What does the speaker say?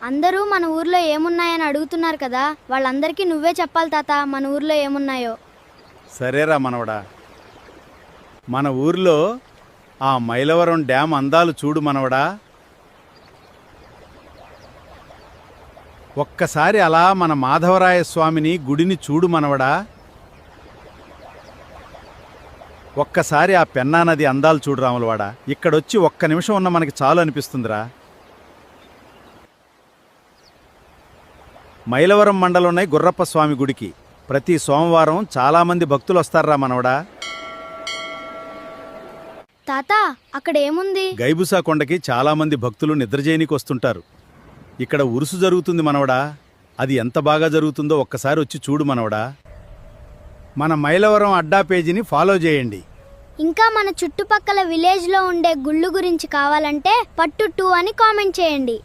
అందరూ మన ఊర్లో ఏమున్నాయని అడుగుతున్నారు కదా, వాళ్ళందరికీ నువ్వే చెప్పాలి తాత మన ఊర్లో ఏమున్నాయో. సరేరా మనవడా. మన ఊర్లో ఆ మైలవరం డ్యామ్ అందాలు చూడు మనవడా. ఒక్కసారి అలా మన మాధవరాయ స్వామిని గుడిని చూడు మనవడా. ఒక్కసారి ఆ పెన్నా నది అందాలు చూడు రాములవాడా. ఇక్కడొచ్చి ఒక్క నిమిషం ఉన్న మనకి చాలు అనిపిస్తుందిరా. మైలవరం మండలంలోనే గుర్రప్ప స్వామి గుడికి ప్రతి సోమవారం చాలామంది భక్తులు వస్తారా మనవడా. తాత అక్కడ ఏముంది? గైబుసా కొండకి చాలామంది భక్తులు నిద్రజేయనికి వస్తుంటారు. ఇక్కడ ఉరుసు జరుగుతుంది మనవడా. అది ఎంత బాగా జరుగుతుందో ఒక్కసారి వచ్చి చూడు మనవడా. మన మైలవరం అడ్డా పేజీని ఫాలో చేయండి. ఇంకా మన చుట్టుపక్కల విలేజ్లో ఉండే గుళ్ళు గురించి కావాలంటే పట్టు 2 అని కామెంట్ చేయండి.